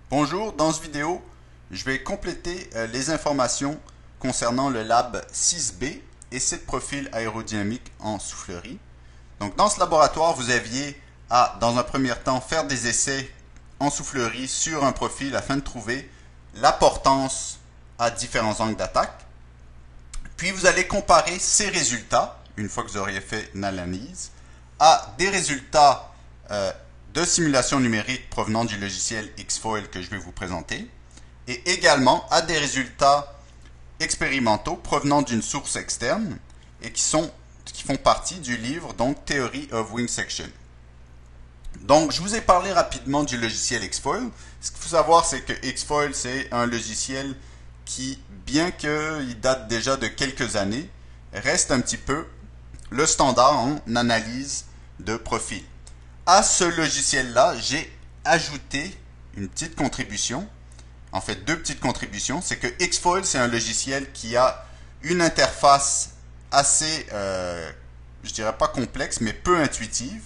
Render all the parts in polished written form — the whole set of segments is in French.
Bonjour, dans cette vidéo, je vais compléter les informations concernant le lab 6B, essai de profil aérodynamique en soufflerie. Donc dans ce laboratoire, vous aviez à, dans un premier temps, faire des essais en soufflerie sur un profil afin de trouver la portance à différents angles d'attaque. Puis vous allez comparer ces résultats, une fois que vous auriez fait une analyse, à des résultats de simulation numérique provenant du logiciel Xfoil que je vais vous présenter, et également à des résultats expérimentaux provenant d'une source externe et qui font partie du livre donc Theory of Wing Section. Donc je vous ai parlé rapidement du logiciel Xfoil. Ce qu'il faut savoir, c'est que Xfoil, c'est un logiciel qui, bien qu'il date déjà de quelques années, reste un petit peu le standard en analyse de profil. À ce logiciel-là, j'ai ajouté une petite contribution, en fait deux petites contributions. C'est que Xfoil, c'est un logiciel qui a une interface assez, je dirais pas complexe, mais peu intuitive.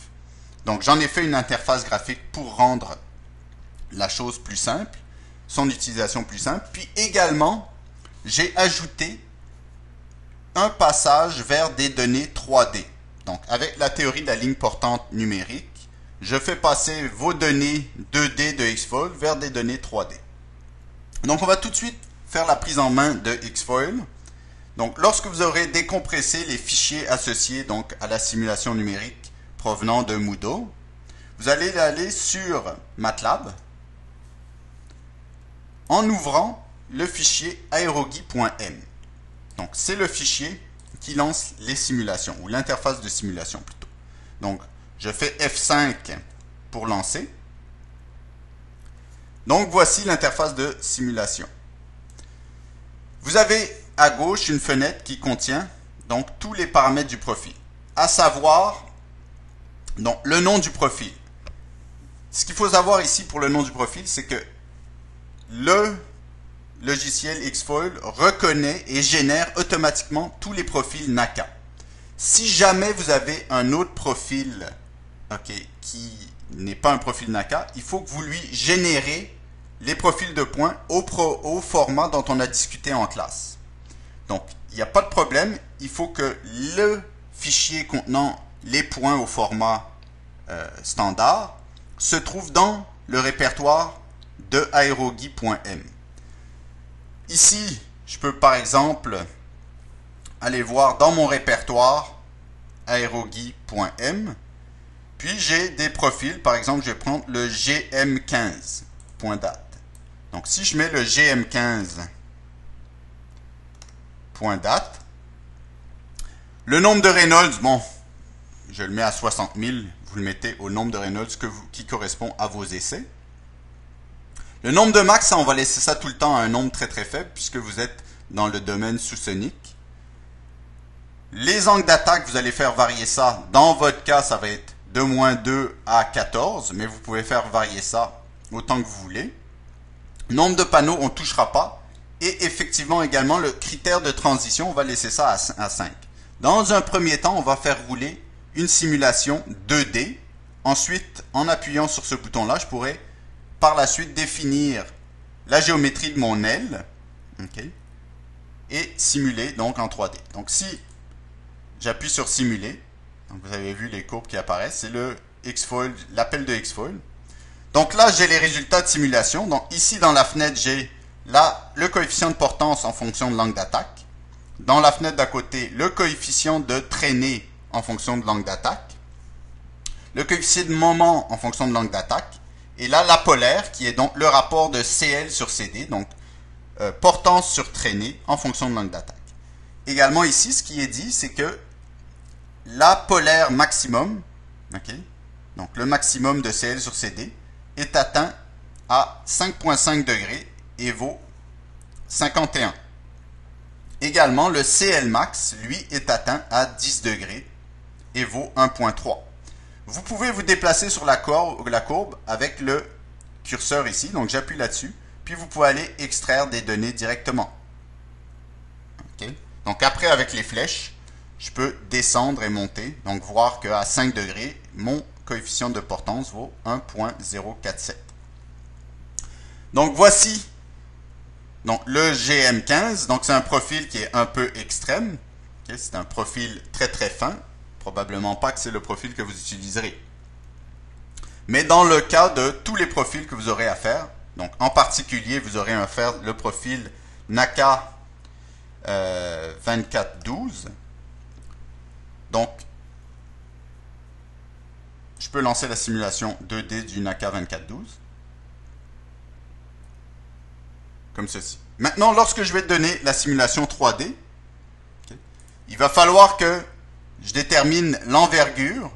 Donc j'en ai fait une interface graphique pour rendre la chose plus simple, son utilisation plus simple. Puis également, j'ai ajouté un passage vers des données 3D. Donc avec la théorie de la ligne portante numérique, je fais passer vos données 2D de Xfoil vers des données 3D. Donc on va tout de suite faire la prise en main de Xfoil. Donc lorsque vous aurez décompressé les fichiers associés donc à la simulation numérique provenant de Moodle, vous allez aller sur MATLAB en ouvrant le fichier aerogi.m. Donc c'est le fichier qui lance les simulations, ou l'interface de simulation plutôt. Donc je fais F5 pour lancer. Donc voici l'interface de simulation. Vous avez à gauche une fenêtre qui contient donc tous les paramètres du profil, à savoir donc, le nom du profil. Ce qu'il faut savoir ici pour le nom du profil, c'est que le logiciel Xfoil reconnaît et génère automatiquement tous les profils NACA. Si jamais vous avez un autre profil qui n'est pas un profil NACA, il faut que vous lui générez les profils de points au format dont on a discuté en classe. Donc, il n'y a pas de problème, il faut que le fichier contenant les points au format standard se trouve dans le répertoire de aerogi.m. Ici, je peux par exemple aller voir dans mon répertoire aerogi.m. Puis j'ai des profils, par exemple, je vais prendre le GM15.date. Donc si je mets le GM15.date, le nombre de Reynolds, bon, je le mets à 60 000, vous le mettez au nombre de Reynolds qui correspond à vos essais. Le nombre de Mach, ça, on va laisser ça tout le temps à un nombre très très faible puisque vous êtes dans le domaine sous-sonique. Les angles d'attaque, vous allez faire varier ça. Dans votre cas, ça va être de -2 à 14, mais vous pouvez faire varier ça autant que vous voulez. Nombre de panneaux, on ne touchera pas. Et effectivement, également, le critère de transition, on va laisser ça à 5. Dans un premier temps, on va faire rouler une simulation 2D. Ensuite, en appuyant sur ce bouton-là, je pourrais par la suite définir la géométrie de mon aile et simuler donc en 3D. Donc si j'appuie sur simuler, donc vous avez vu les courbes qui apparaissent, c'est le Xfoil, l'appel de Xfoil. Donc là, j'ai les résultats de simulation. Donc ici, dans la fenêtre, j'ai le coefficient de portance en fonction de l'angle d'attaque. Dans la fenêtre d'à côté, le coefficient de traînée en fonction de l'angle d'attaque. Le coefficient de moment en fonction de l'angle d'attaque. Et là, la polaire, qui est donc le rapport de CL sur CD, donc portance sur traînée en fonction de l'angle d'attaque. Également ici, ce qui est dit, c'est que la polaire maximum, donc le maximum de CL sur CD, est atteint à 5,5 degrés et vaut 51. Également, le CL max, lui, est atteint à 10 degrés et vaut 1,3. Vous pouvez vous déplacer sur la courbe avec le curseur ici. Donc, j'appuie là-dessus. Puis, vous pouvez aller extraire des données directement. Donc, après, avec les flèches, je peux descendre et monter. Donc, voir qu'à 5 degrés, mon coefficient de portance vaut 1,047. Donc voici donc, le GM15. Donc c'est un profil qui est un peu extrême. Okay? C'est un profil très très fin. Probablement pas que c'est le profil que vous utiliserez. Mais dans le cas de tous les profils que vous aurez à faire, donc en particulier vous aurez à faire le profil NACA 2412. Donc je peux lancer la simulation 2D du NACA 2412. Comme ceci. Maintenant, lorsque je vais donner la simulation 3D, okay, il va falloir que je détermine l'envergure.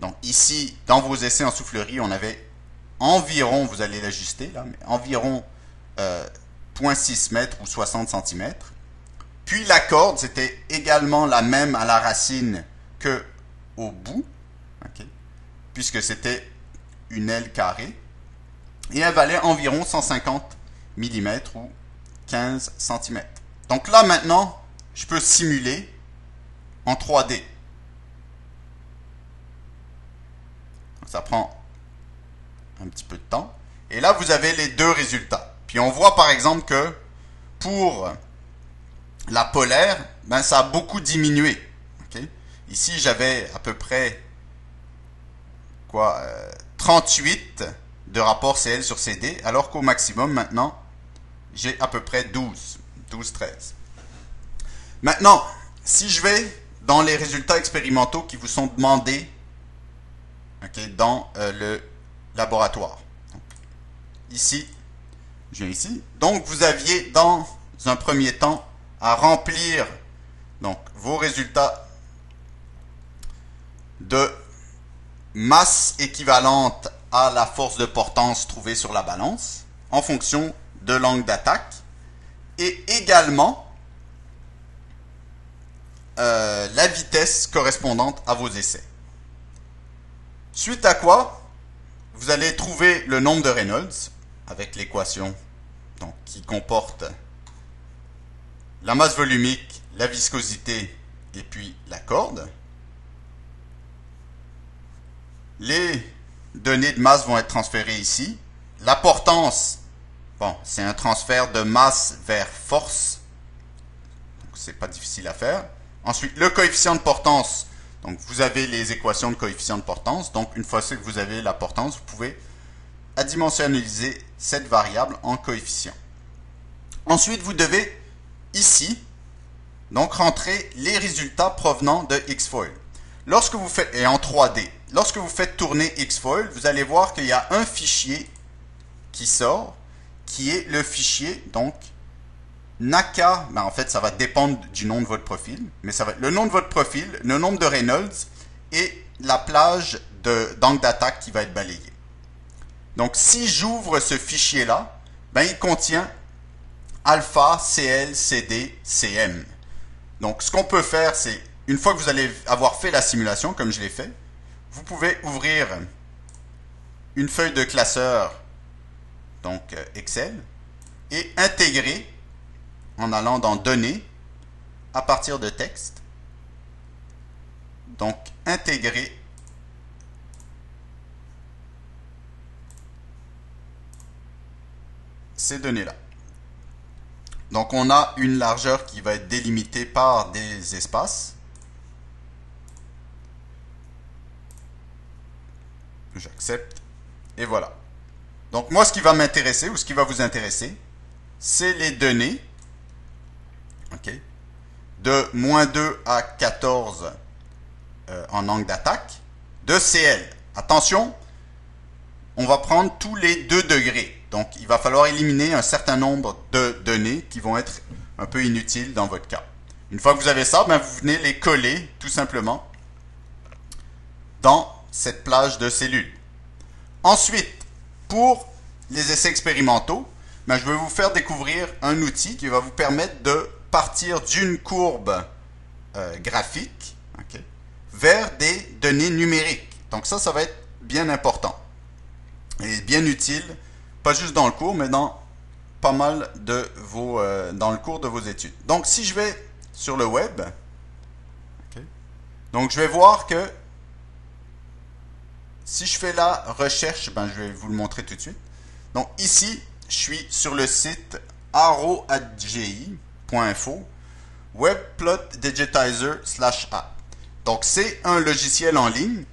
Donc ici, dans vos essais en soufflerie, on avait environ, vous allez l'ajuster là, mais environ 0,6 mètres ou 60 cm. Puis la corde, c'était également la même à la racine que au bout, okay, puisque c'était une aile carrée. Et elle valait environ 150 mm ou 15 cm. Donc là maintenant, je peux simuler en 3D. Donc, ça prend un petit peu de temps. Et là, vous avez les deux résultats. Puis on voit par exemple que pour la polaire, ben, ça a beaucoup diminué. Okay? Ici, j'avais à peu près 38 de rapport CL sur CD, alors qu'au maximum maintenant, j'ai à peu près 13. Maintenant, si je vais dans les résultats expérimentaux qui vous sont demandés, okay, dans le laboratoire. Donc, ici, je viens ici. Donc, vous aviez dans un premier temps à remplir donc, vos résultats de masse équivalente à la force de portance trouvée sur la balance en fonction de l'angle d'attaque et également la vitesse correspondante à vos essais. Suite à quoi, vous allez trouver le nombre de Reynolds avec l'équation qui comporte la masse volumique, la viscosité et puis la corde. Les données de masse vont être transférées ici. La portance, bon, c'est un transfert de masse vers force. Donc, c'est pas difficile à faire. Ensuite, le coefficient de portance. Donc, vous avez les équations de coefficient de portance. Donc, une fois que vous avez la portance, vous pouvez adimensionnaliser cette variable en coefficient. Ensuite, vous devez ici, donc, rentrer les résultats provenant de Xfoil. Lorsque vous faites, et en 3D, lorsque vous faites tourner Xfoil, vous allez voir qu'il y a un fichier qui sort, qui est le fichier, donc, NACA, ben en fait, ça va dépendre du nom de votre profil, mais ça va être le nom de votre profil, le nombre de Reynolds et la plage d'angle d'attaque qui va être balayée. Donc, si j'ouvre ce fichier-là, ben, il contient alpha, CL, CD, CM. Donc, ce qu'on peut faire, c'est, une fois que vous allez avoir fait la simulation, comme je l'ai fait, vous pouvez ouvrir une feuille de classeur, donc Excel, et intégrer en allant dans Données, à partir de texte. Donc, intégrer ces données-là. Donc, on a une largeur qui va être délimitée par des espaces. J'accepte. Et voilà. Donc, moi, ce qui va m'intéresser, ou ce qui va vous intéresser, c'est les données, okay, de -2 à 14 en angle d'attaque, de CL. Attention, on va prendre tous les 2 degrés. Donc, il va falloir éliminer un certain nombre de données qui vont être un peu inutiles dans votre cas. Une fois que vous avez ça, ben, vous venez les coller tout simplement dans cette plage de cellules. Ensuite, pour les essais expérimentaux, ben, je vais vous faire découvrir un outil qui va vous permettre de partir d'une courbe graphique, okay, vers des données numériques. Donc ça va être bien important et bien utile, pas juste dans le cours, mais dans pas mal de vos, dans le cours de vos études. Donc si je vais sur le web, okay, donc je vais voir que si je fais la recherche, ben, je vais vous le montrer tout de suite. Donc ici, je suis sur le site aro@gi.info webplot-digitizer/app. Donc, c'est un logiciel en ligne,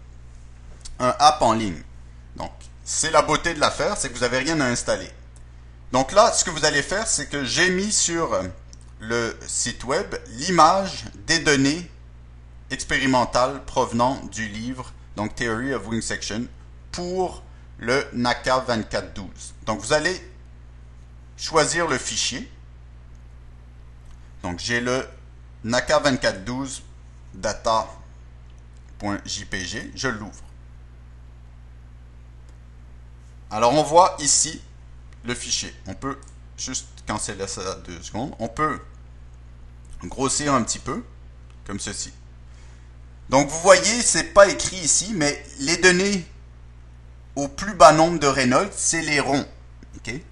un app en ligne. Donc, c'est la beauté de l'affaire, c'est que vous n'avez rien à installer. Donc là, ce que vous allez faire, c'est que j'ai mis sur le site web l'image des données expérimentales provenant du livre, donc Theory of Wing Section, pour le NACA 2412. Donc vous allez choisir le fichier. Donc j'ai le NACA 2412 data.jpg, je l'ouvre. Alors on voit ici le fichier. On peut juste canceller ça 2 secondes. On peut grossir un petit peu, comme ceci. Donc vous voyez, c'est pas écrit ici, mais les données au plus bas nombre de Reynolds, c'est les ronds. Okay?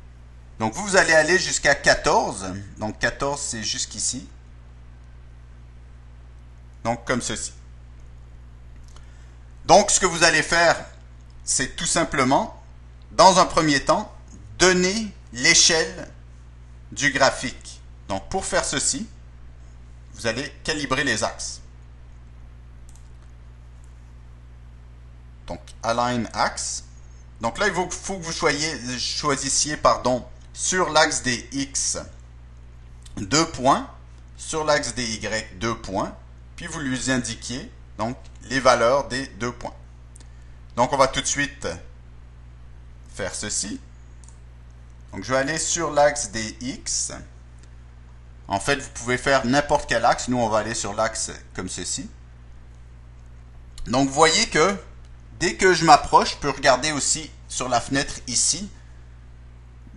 Donc vous allez aller jusqu'à 14. Donc 14, c'est jusqu'ici. Donc comme ceci. Donc ce que vous allez faire, c'est tout simplement, dans un premier temps, donner l'échelle du graphique. Donc pour faire ceci, vous allez calibrer les axes. Donc Align Axe. Donc là, il faut que vous choisissiez sur l'axe des X 2 points, sur l'axe des Y 2 points, puis vous lui indiquiez donc les valeurs des 2 points. Donc on va tout de suite faire ceci. Donc je vais aller sur l'axe des X. En fait, vous pouvez faire n'importe quel axe. Nous, on va aller sur l'axe comme ceci. Donc vous voyez que dès que je m'approche, je peux regarder aussi sur la fenêtre ici.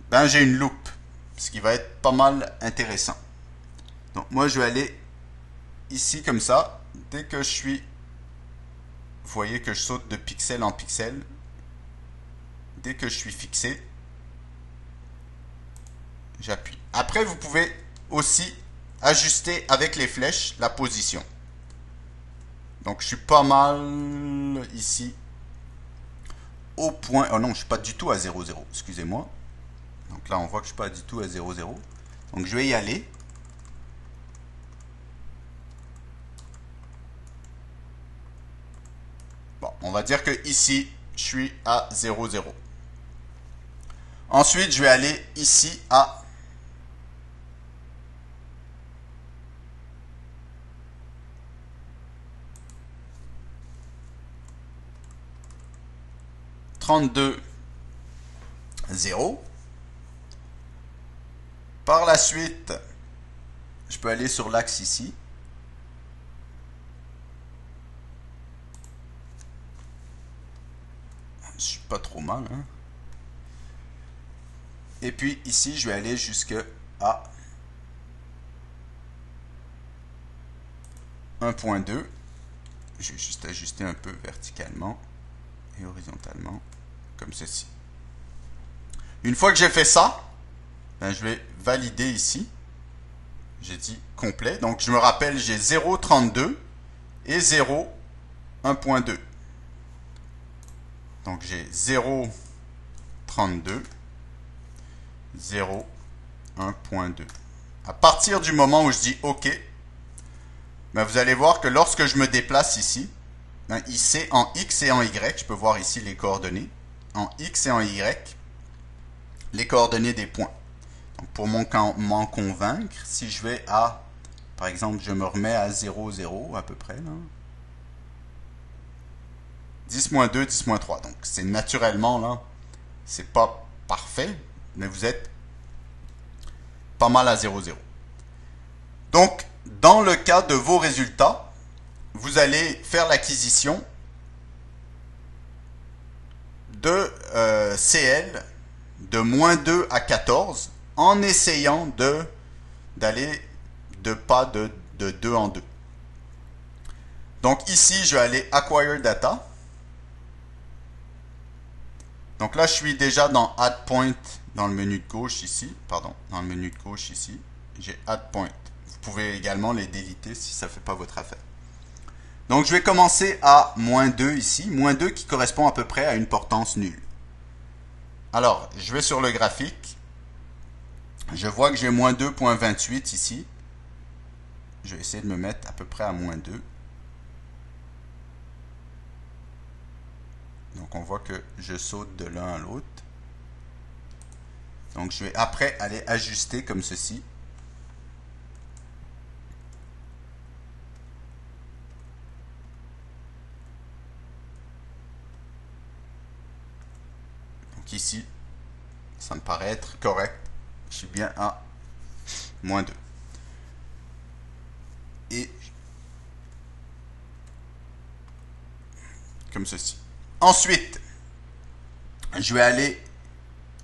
Ben, j'ai une loupe, ce qui va être pas mal intéressant. Donc moi, je vais aller ici comme ça. Dès que je suis... Vous voyez que je saute de pixel en pixel. Dès que je suis fixé, j'appuie. Après, vous pouvez aussi ajuster avec les flèches la position. Donc, je suis pas mal ici au point... Oh non, je suis pas du tout à 0, 0. Excusez-moi. Donc là, on voit que je suis pas du tout à 0, 0. Donc, je vais y aller. Bon, on va dire que ici, je suis à 0, 0. Ensuite, je vais aller ici à 32, 0. Par la suite, je peux aller sur l'axe ici. Je suis pas trop mal, hein? Et puis ici, je vais aller jusqu'à 1.2. Je vais juste ajuster un peu verticalement et horizontalement, comme ceci. Une fois que j'ai fait ça, ben, je vais valider ici. J'ai dit complet. Donc je me rappelle, j'ai 0.32 et 0.1.2. Donc j'ai 0.32, 0.1.2. À partir du moment où je dis OK, ben vous allez voir que lorsque je me déplace ici, ben ici en X et en Y, je peux voir ici les coordonnées. En X et en Y, les coordonnées des points. Donc pour m'en convaincre, si je vais à, par exemple, je me remets à 0, 0 à peu près, là. 10-2, 10-3. Donc c'est naturellement là, c'est pas parfait, mais vous êtes pas mal à 0, 0. Donc dans le cas de vos résultats, vous allez faire l'acquisition de CL de -2 à 14 en essayant d'aller de pas de 2 en 2. Donc ici, je vais aller Acquire Data. Donc là, je suis déjà dans Add Point dans le menu de gauche ici. Pardon, dans le menu de gauche ici, j'ai Add Point. Vous pouvez également les déliter si ça ne fait pas votre affaire. Donc je vais commencer à -2 ici. -2 qui correspond à peu près à une portance nulle. Alors, je vais sur le graphique. Je vois que j'ai moins 2,28 ici. Je vais essayer de me mettre à peu près à moins 2. Donc on voit que je saute de l'un à l'autre. Donc je vais après aller ajuster comme ceci. Donc ici, ça me paraît être correct. Je suis bien à moins 2. Et comme ceci. Ensuite, je vais aller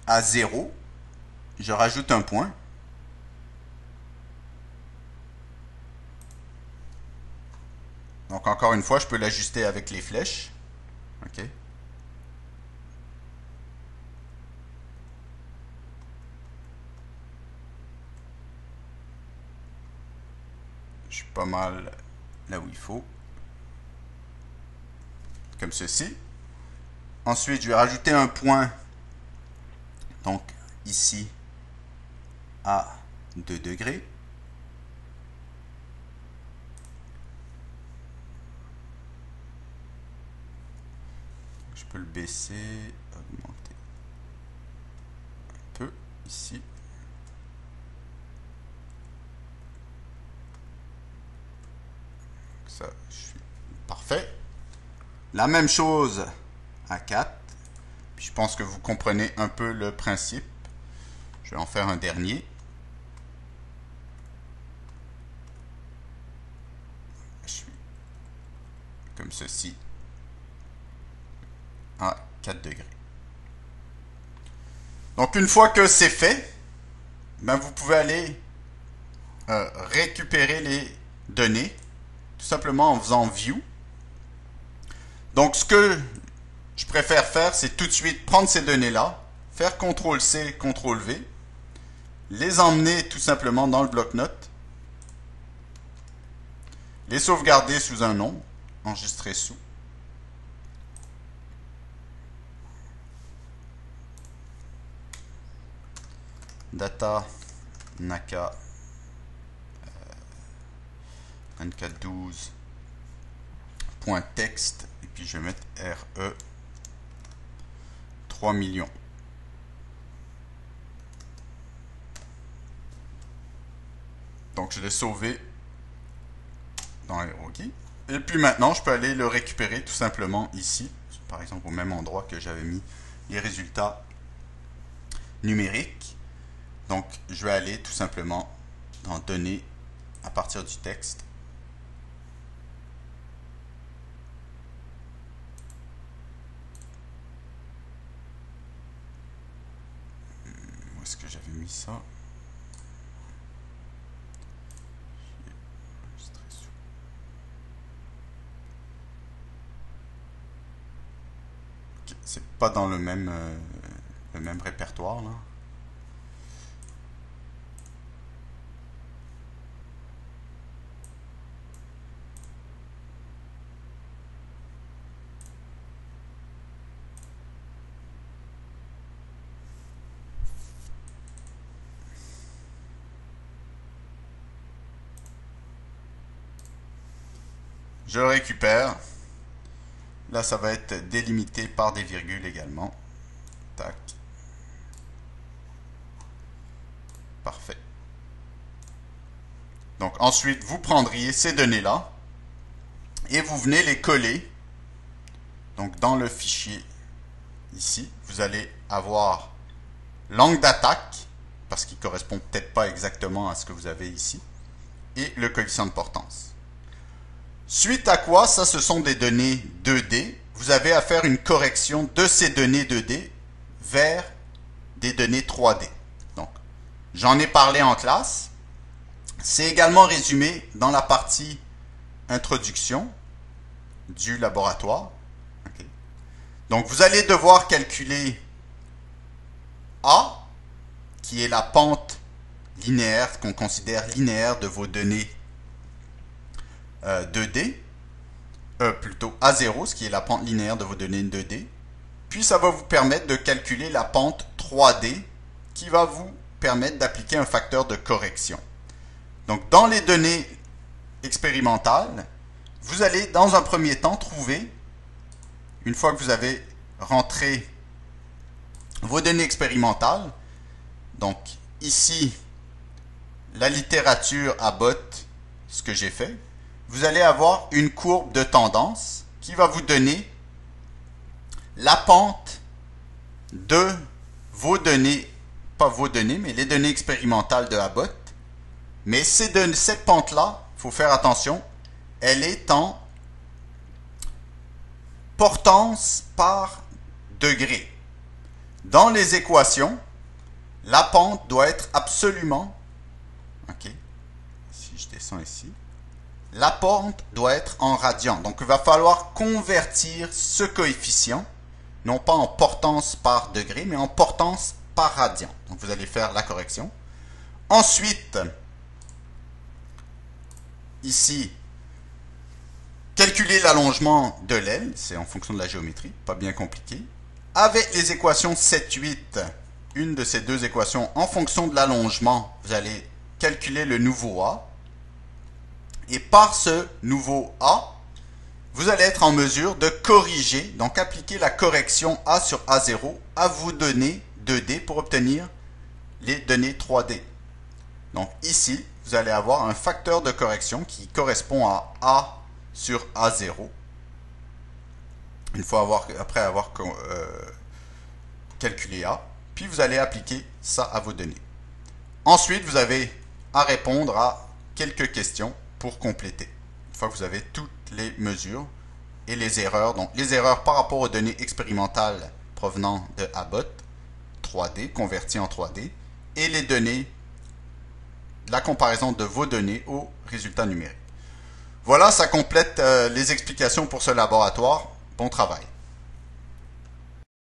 à 0. Je rajoute un point. Donc encore une fois, je peux l'ajuster avec les flèches. OK. Je suis pas mal là où il faut. Comme ceci. Ensuite, je vais rajouter un point. Donc ici à 2 degrés. Je peux le baisser, augmenter un peu ici. Ça, je suis parfait. La même chose à 4. Puis je pense que vous comprenez un peu le principe. Je vais en faire un dernier. Je suis comme ceci à 4 degrés. Donc une fois que c'est fait, ben vous pouvez aller récupérer les données tout simplement en faisant View. Donc ce que je préfère faire, c'est tout de suite prendre ces données-là, faire CTRL-C, CTRL-V, les emmener tout simplement dans le bloc-notes, les sauvegarder sous un nom, enregistrer sous. Data NACA 2412.text et puis je vais mettre RE 3 millions. Donc je l'ai sauvé dans HeroKey. Et puis maintenant je peux aller le récupérer tout simplement ici, par exemple au même endroit que j'avais mis les résultats numériques. Donc je vais aller tout simplement dans données à partir du texte. Où est-ce que j'avais mis ça? Okay, c'est pas dans le même répertoire là. Je le récupère. Là, ça va être délimité par des virgules également. Tac. Parfait. Donc ensuite, vous prendriez ces données-là et vous venez les coller. Donc dans le fichier ici, vous allez avoir l'angle d'attaque, parce qu'il ne correspond peut-être pas exactement à ce que vous avez ici, et le coefficient de portance. Suite à quoi, ça ce sont des données 2D, vous avez à faire une correction de ces données 2D vers des données 3D. Donc, j'en ai parlé en classe. C'est également résumé dans la partie introduction du laboratoire. Okay. Donc, vous allez devoir calculer A, qui est la pente linéaire, qu'on considère linéaire de vos données 2D, plutôt A0, ce qui est la pente linéaire de vos données 2D. Puis ça va vous permettre de calculer la pente 3D qui va vous permettent d'appliquer un facteur de correction. Donc, dans les données expérimentales, vous allez dans un premier temps trouver, une fois que vous avez rentré vos données expérimentales, donc ici, la littérature Abbott, ce que j'ai fait, vous allez avoir une courbe de tendance qui va vous donner la pente de vos données, pas vos données, mais les données expérimentales de Abbott. Mais cette pente-là, il faut faire attention, elle est en portance par degré. Dans les équations, la pente doit être absolument, ok, si je descends ici, la pente doit être en radians. Donc, il va falloir convertir ce coefficient, non pas en portance par degré, mais en portance par radian. Donc, vous allez faire la correction. Ensuite, ici, calculer l'allongement de l'aile, c'est en fonction de la géométrie, pas bien compliqué. Avec les équations 7-8, une de ces deux équations, en fonction de l'allongement, vous allez calculer le nouveau A. Et par ce nouveau A, vous allez être en mesure de corriger, donc appliquer la correction A sur A0 à vos données 2D pour obtenir les données 3D. Donc ici, vous allez avoir un facteur de correction qui correspond à A sur A0. Une fois après avoir calculé A, puis vous allez appliquer ça à vos données. Ensuite, vous avez à répondre à quelques questions pour compléter. Une fois que vous avez toutes les mesures et les erreurs, donc les erreurs par rapport aux données expérimentales provenant de Abbott, 3D, converties en 3D, et les données, la comparaison de vos données aux résultats numériques. Voilà, ça complète les explications pour ce laboratoire. Bon travail.